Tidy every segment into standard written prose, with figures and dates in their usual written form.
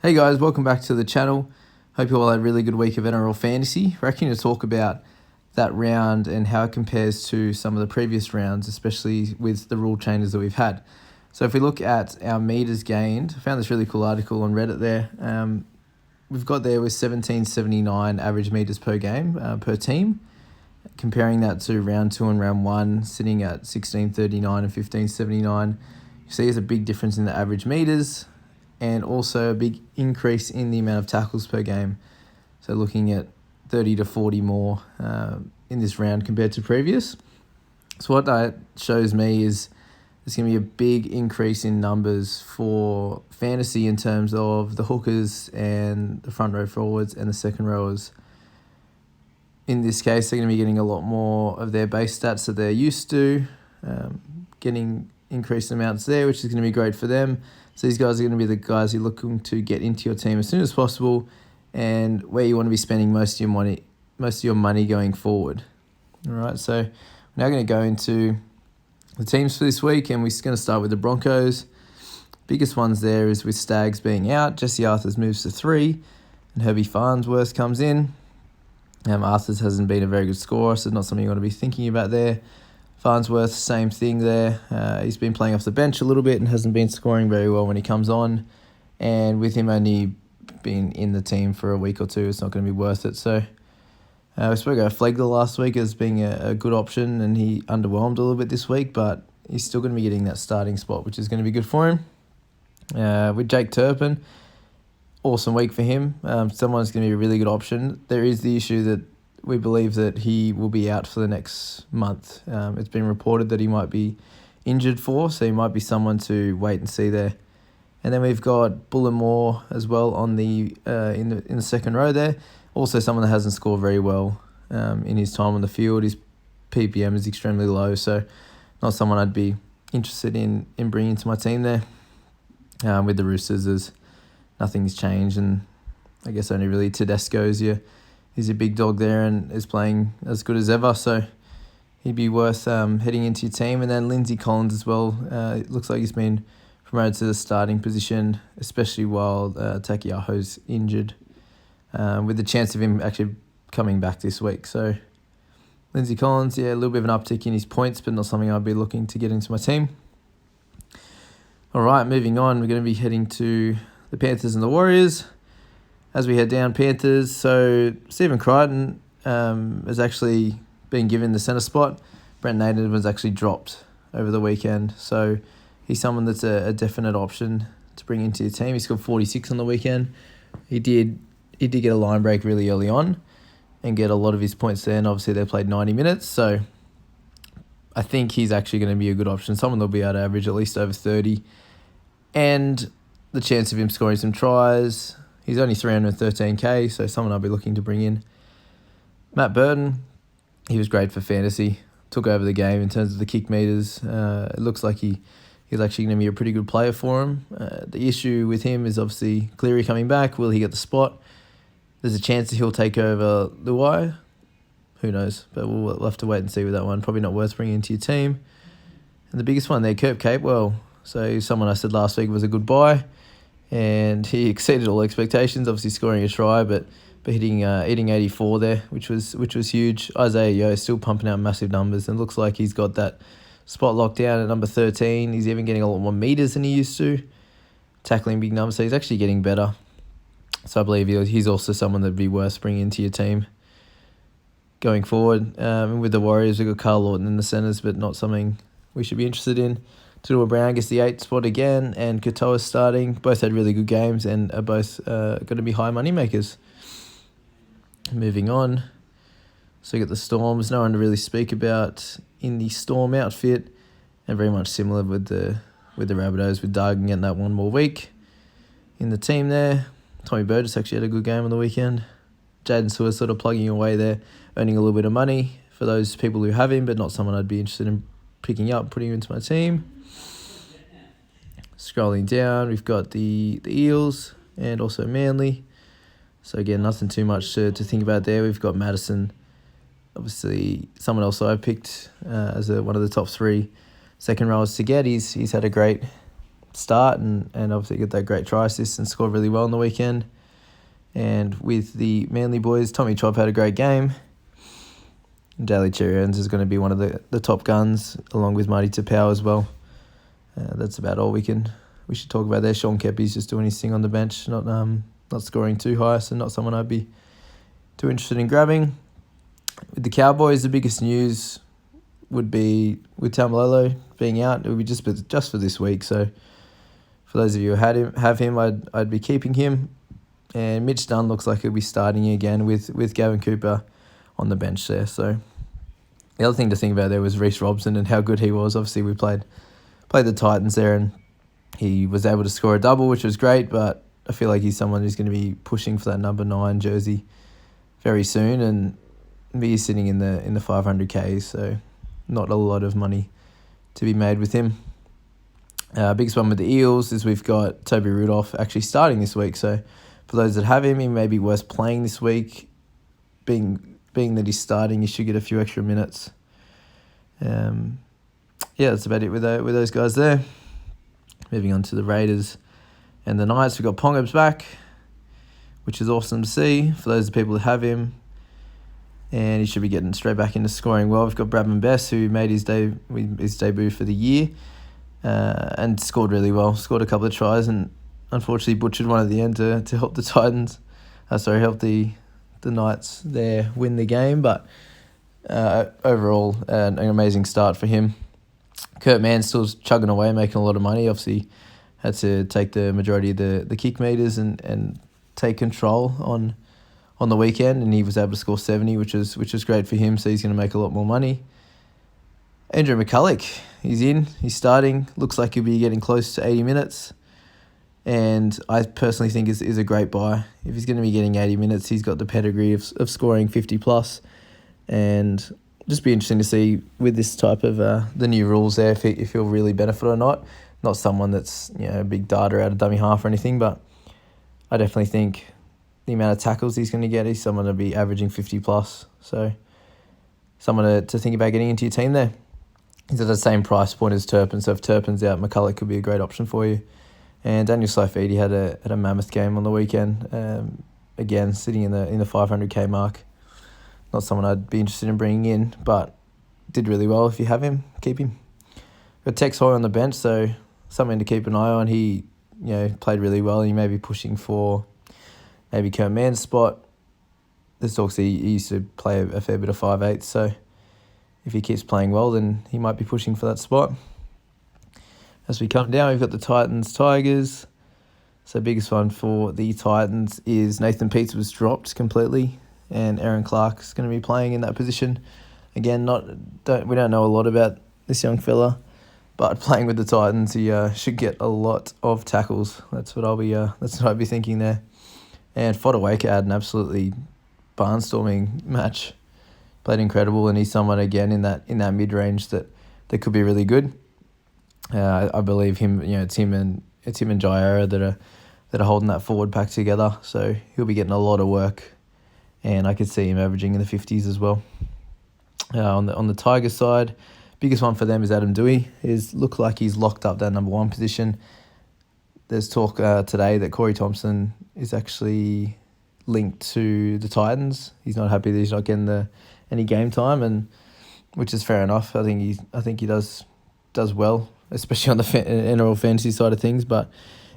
Hey guys, welcome back to the channel. Hope you all had a really good week of NRL Fantasy. We're actually going to talk about that round and how it compares to some of the previous rounds, especially with the rule changes that we've had. So if we look at our meters gained, I found this really cool article on Reddit there. We've got there with 1779 average meters per game, per team. Comparing that to round 2 and round 1, sitting at 1639 and 1579. You see there's a big difference in the average meters, and also a big increase in the amount of tackles per game. So looking at 30 to 40 more in this round compared to previous. So what that shows me is there's going to be a big increase in numbers for fantasy in terms of the hookers and the front row forwards and the second rowers. In this case, they're going to be getting a lot more of their base stats that they're used to, getting increased amounts there, which is going to be great for them. So these guys are going to be the guys you're looking to get into your team as soon as possible, and where you want to be spending most of your money going forward. All right, so we're now going to go into the teams for this week, and we're going to start with the Broncos. Biggest ones there is with Staggs being out, Jesse Arthurs moves to 3, and Herbie Farnsworth comes in. Arthurs hasn't been a very good scorer, so not something you want to be thinking about there. Farnsworth, same thing there. He's been playing off the bench a little bit and hasn't been scoring very well when he comes on. And with him only being in the team for a week or two, it's not going to be worth it. So we spoke about Flegler last week as being a good option, and he underwhelmed a little bit this week, but he's still going to be getting that starting spot, which is going to be good for him. With Jake Turpin, awesome week for him. Someone's going to be a really good option. There is the issue that we believe that he will be out for the next month. It's been reported that he might be injured for, so he might be someone to wait and see there. And then we've got Bullimore as well on the in the second row there. Also someone that hasn't scored very well in his time on the field. His PPM is extremely low, so not someone I'd be interested in bringing to my team there. With the Roosters, nothing's changed, and I guess only really Tedesco's he's a big dog there and is playing as good as ever, so he'd be worth heading into your team. And then Lindsay Collins as well. It looks like he's been promoted to the starting position, especially while Takiaho's injured, with the chance of him actually coming back this week. So Lindsay Collins, a little bit of an uptick in his points, but not something I'd be looking to get into my team. All right, moving on, we're going to be heading to the Panthers and the Warriors. As we head down, Panthers, so Stephen Crichton has actually been given the centre spot. Brent Naden was actually dropped over the weekend, so he's someone that's a definite option to bring into your team. He scored 46 on the weekend. He did get a line break really early on and get a lot of his points there, and obviously they played 90 minutes, so I think he's actually going to be a good option. Someone that'll be able to average at least over 30, and the chance of him scoring some tries. He's only 313k, so someone I'll be looking to bring in. Matt Burton, he was great for fantasy. Took over the game in terms of the kick meters. It looks like he's actually going to be a pretty good player for him. The issue with him is obviously Cleary coming back. Will he get the spot? There's a chance that he'll take over Luai. Who knows? But we'll have to wait and see with that one. Probably not worth bringing into your team. And the biggest one there, Kurt Capewell. So someone I said last week was a good buy, and he exceeded all expectations, obviously scoring a try, but hitting 84 there, which was huge. Isaiah Yeo still pumping out massive numbers, and looks like he's got that spot locked down at number 13. He's even getting a lot more meters than he used to, tackling big numbers, so he's actually getting better. So I believe he's also someone that'd be worth bringing into your team going forward. With the Warriors, we've got Carl Lawton in the centres, but not something we should be interested in. Tudor Brown gets the 8 spot again, and Katoa's starting. Both had really good games and are both going to be high money makers. Moving on, so you got the Storms. No one to really speak about in the Storm outfit, and very much similar with the Rabbitohs, with Doug getting that one more week in the team there. Tommy Burgess actually had a good game on the weekend. Jaden Sewer sort of plugging away there, earning a little bit of money for those people who have him, but not someone I'd be interested in picking up, putting him into my team. Scrolling down, we've got the Eels and also Manly. So again, nothing too much to think about there. We've got Madison, obviously someone else I picked as one of the top 3 second rowers to get. He's had a great start and obviously get that great try assist and scored really well on the weekend. And with the Manly boys, Tommy Chop had a great game. Daly Cherry-Evans is going to be one of the top guns, along with Marty Tapau as well. That's about all we should talk about there. Sean Kepi's just doing his thing on the bench, not scoring too high, so not someone I'd be too interested in grabbing. With the Cowboys, the biggest news would be with Taumalolo being out. It would be just for this week. So for those of you who have him, I'd be keeping him. And Mitch Dunn looks like he'll be starting again with Gavin Cooper on the bench there. So the other thing to think about there was Reece Robson and how good he was. Obviously, we played the Titans there, and he was able to score a double, which was great. But I feel like he's someone who's going to be pushing for that number 9 jersey very soon, and be sitting in the 500K. So not a lot of money to be made with him. Biggest one with the Eels is we've got Toby Rudolph actually starting this week. So for those that have him, he may be worth playing this week. Being that he's starting, he should get a few extra minutes. That's about it with those guys there. Moving on to the Raiders and the Knights, we've got Pongob's back, which is awesome to see for those people that have him. And he should be getting straight back into scoring well. We've got Bradman Best, who made his debut for the year and scored really well. Scored a couple of tries and unfortunately butchered one at the end to help the Titans. Help the Knights there win the game. But overall, an amazing start for him. Kurt Mann still chugging away, making a lot of money. Obviously, had to take the majority of the kick meters and take control on the weekend, and he was able to score 70, which is great for him. So he's going to make a lot more money. Andrew McCulloch, he's starting. Looks like he'll be getting close to 80 minutes. And I personally think is a great buy. If he's going to be getting 80 minutes, he's got the pedigree of scoring 50 plus. And just be interesting to see with this type of the new rules there if he'll really benefit or not. Not someone that's a big data out of dummy half or anything, but I definitely think the amount of tackles he's going to get is someone to be averaging 50 plus. So someone to think about getting into your team there. He's at the same price point as Turpin, so if Turpin's out, McCulloch could be a great option for you. And Daniel Saifidi had a mammoth game on the weekend. Again, sitting in the 500k mark. Not someone I'd be interested in bringing in, but did really well. If you have him, keep him. Got Tex Hoy on the bench, so something to keep an eye on. He played really well. He may be pushing for maybe Kurt Mann's spot. There's talks he used to play a fair bit of 5'8", so if he keeps playing well, then he might be pushing for that spot. As we come down, we've got the Titans-Tigers. So biggest one for the Titans is Nathan Peets was dropped completely, and Aaron Clark is going to be playing in that position. Again, we don't know a lot about this young fella, but playing with the Titans, he should get a lot of tackles. That's what I'd be thinking there. And Fodawaker had an absolutely barnstorming match. Played incredible, and he's someone again in that mid range that could be really good. I believe him. It's him and Jaira that are holding that forward pack together. So he'll be getting a lot of work, and I could see him averaging in the 50s as well. On the Tigers side, biggest one for them is Adam Doueihi. Look like he's locked up that number 1 position. There's talk today that Corey Thompson is actually linked to the Titans. He's not happy that he's not getting any game time, and which is fair enough. I think he does well, especially on the NRL Fantasy side of things. But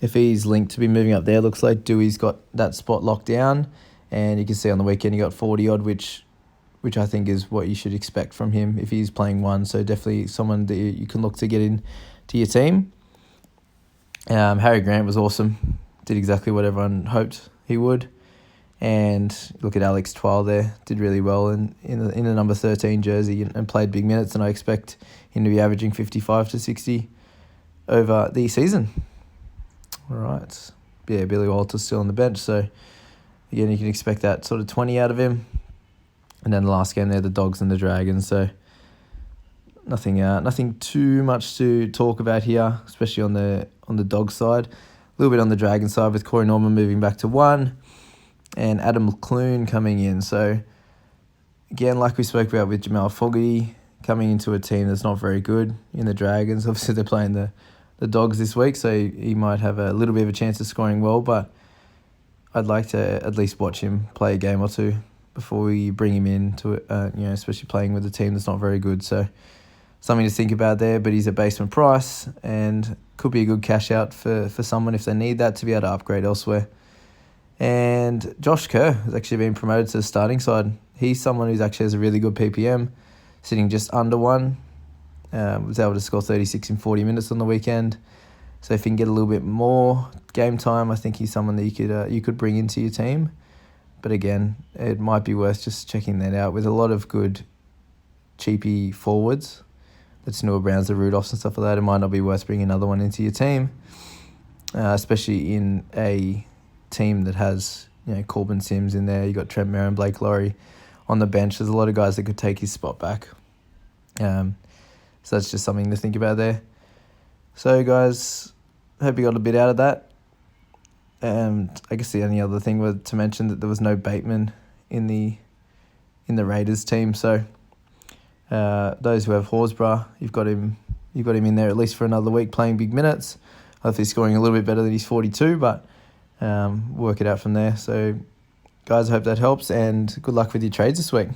if he's linked to be moving up there, looks like Dewey's got that spot locked down, and you can see on the weekend he got 40 odd, which I think is what you should expect from him if he's playing 1. So definitely someone that you can look to get in to your team. Harry Grant was awesome. Did exactly what everyone hoped he would. And look at Alex Twile there. Did really well in the number 13 jersey and played big minutes. And I expect him to be averaging 55 to 60 over the season. All right. Yeah, Billy Walters still on the bench. So, again, you can expect that sort of 20 out of him. And then the last game there, the Dogs and the Dragons. So, nothing too much to talk about here, especially on the Dogs side. A little bit on the Dragons side with Corey Norman moving back to 1 and Adam McClune coming in. So, again, like we spoke about with Jamal Fogarty, coming into a team that's not very good in the Dragons. Obviously, they're playing the the Dogs this week, so he might have a little bit of a chance of scoring well, but I'd like to at least watch him play a game or two before we bring him in to it, especially playing with a team that's not very good. So something to think about there, but he's a basement price and could be a good cash out for someone if they need that to be able to upgrade elsewhere. And Josh Kerr has actually been promoted to the starting side. He's someone who actually has a really good PPM, sitting just under 1. Was able to score 36 in 40 minutes on the weekend. So if you can get a little bit more game time, I think he's someone that you could bring into your team. But again, it might be worth just checking that out. With a lot of good cheapy forwards, the Tanua Browns, the Rudolphs and stuff like that, it might not be worth bringing another one into your team, especially in a team that has Corbin Sims in there. You got Trent Merrin, Blake Laurie on the bench. There's a lot of guys that could take his spot back. So that's just something to think about there. So guys, hope you got a bit out of that. And I guess the only other thing was to mention that there was no Bateman in the Raiders team. So those who have Horsburgh, you've got him in there at least for another week playing big minutes. Hopefully scoring a little bit better than he's 42, but work it out from there. So guys, I hope that helps and good luck with your trades this week.